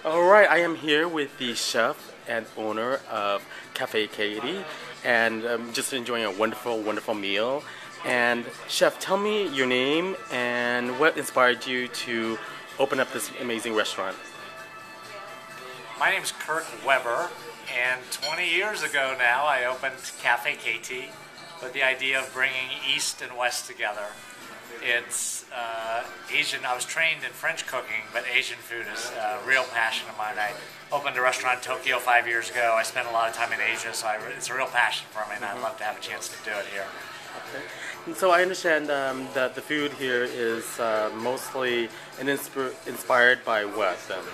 All right, I am here with the chef and owner of Cafe Kati, and I'm just enjoying a wonderful, wonderful meal. And chef, tell me your name and what inspired you to open up this amazing restaurant. My name's Kirk Webber, and 20 years ago now I opened Cafe Kati with the idea of bringing East and West together. It's Asian. I was trained in French cooking, but Asian food is a real passion of mine. I opened a restaurant in Tokyo 5 years ago. I spent a lot of time in Asia, so it's a real passion for me, and I'd love to have a chance to do it here. Okay. And so I understand that the food here is mostly inspired by what then?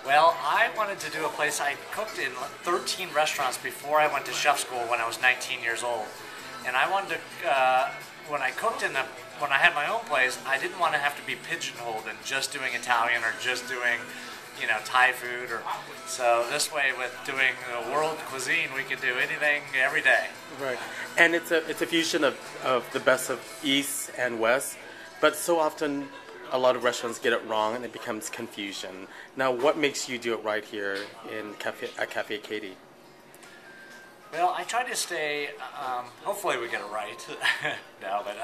Well, I wanted to do a place. I cooked in 13 restaurants before I went to chef school when I was 19 years old, and I wanted to. When I cooked when I had my own place, I didn't want to have to be pigeonholed in just doing Italian or just doing, Thai food. So this way, with doing world cuisine, we could do anything every day. Right, and it's a fusion of the best of East and West, but so often a lot of restaurants get it wrong and it becomes confusion. Now, what makes you do it right here at Cafe Kati? Well, I try to stay, hopefully we get it right. No, but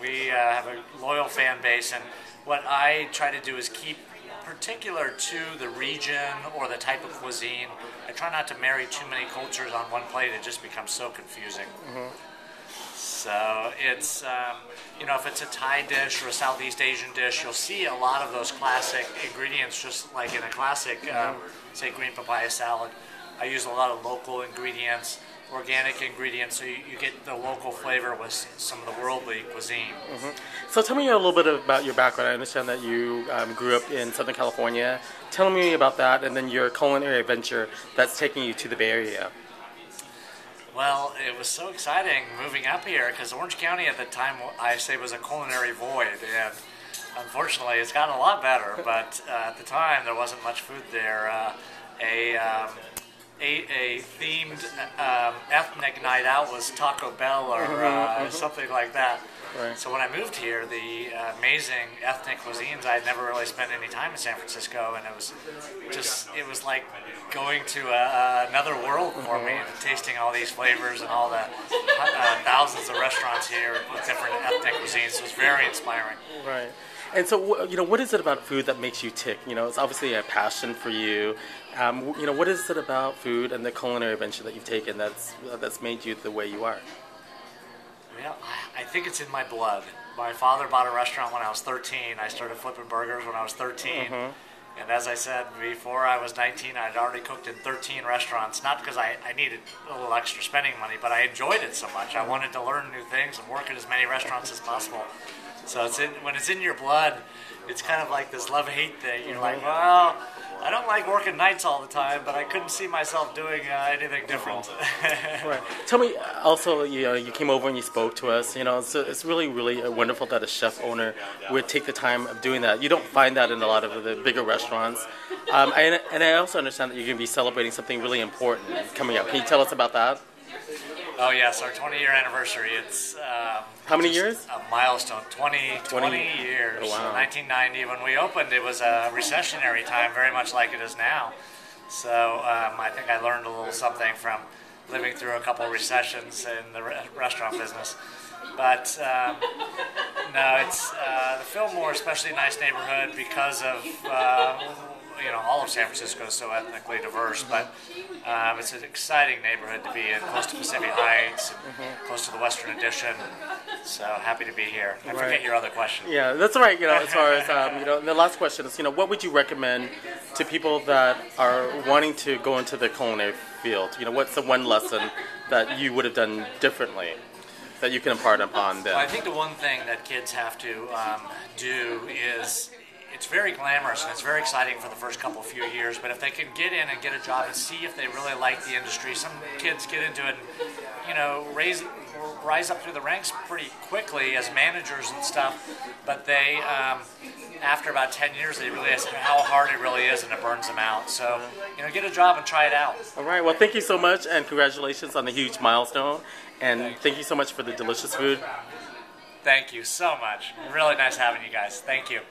we have a loyal fan base, and what I try to do is keep particular to the region or the type of cuisine. I try not to marry too many cultures on one plate. It just becomes so confusing. Mm-hmm. So it's, if it's a Thai dish or a Southeast Asian dish, you'll see a lot of those classic ingredients, just like in a classic, say, green papaya salad. I use a lot of local ingredients, organic ingredients, so you get the local flavor with some of the worldly cuisine. Mm-hmm. So tell me a little bit about your background. I understand that you grew up in Southern California. Tell me about that, and then your culinary adventure that's taking you to the Bay Area. Well, it was so exciting moving up here because Orange County at the time, I say, was a culinary void, and unfortunately it's gotten a lot better, but at the time there wasn't much food there. A themed ethnic night out was Taco Bell or something like that. Right. So when I moved here, the amazing ethnic cuisines, I had never really spent any time in San Francisco, and it was like going to another world for me, and tasting all these flavors and all the thousands of restaurants here with different ethnic cuisines. It was very inspiring. Right. And so, what is it about food that makes you tick? It's obviously a passion for you. What is it about food and the culinary adventure that you've taken that's made you the way you are? Well, I think it's in my blood. My father bought a restaurant when I was 13. I started flipping burgers when I was 13. Mm-hmm. And as I said, before I was 19, I'd already cooked in 13 restaurants, not because I needed a little extra spending money, but I enjoyed it so much. I wanted to learn new things and work at as many restaurants as possible. So when it's in your blood, it's kind of like this love-hate thing. You're like, well, I don't like working nights all the time, but I couldn't see myself doing anything different. Right. Tell me, also, you came over and you spoke to us. It's really, really wonderful that a chef owner would take the time of doing that. You don't find that in a lot of the bigger restaurants. And I also understand that you're going to be celebrating something really important coming up. Can you tell us about that? Oh yes, our 20-year anniversary. It's how many years? A milestone. 20 years. Oh, wow. 1990, when we opened, it was a recessionary time, very much like it is now. So I think I learned a little something from living through a couple of recessions in the restaurant business. But no, it's the Fillmore, especially a nice neighborhood because of all of San Francisco is so ethnically diverse, but it's an exciting neighborhood to be in, close to Pacific Heights, and close to the Western Addition. So happy to be here. I forget your other question. Yeah, that's all right. As far as the last question is, what would you recommend to people that are wanting to go into the culinary field? What's the one lesson that you would have done differently that you can impart upon them? Well, I think the one thing that kids have to do is, it's very glamorous and it's very exciting for the first few years, but if they can get in and get a job and see if they really like the industry, some kids get into it and, rise up through the ranks pretty quickly as managers and stuff, but they, after about 10 years, they realize how hard it really is and it burns them out. So, get a job and try it out. All right. Well, thank you so much, and congratulations on the huge milestone, and thank you so much for the delicious food. Thank you so much. Really nice having you guys. Thank you.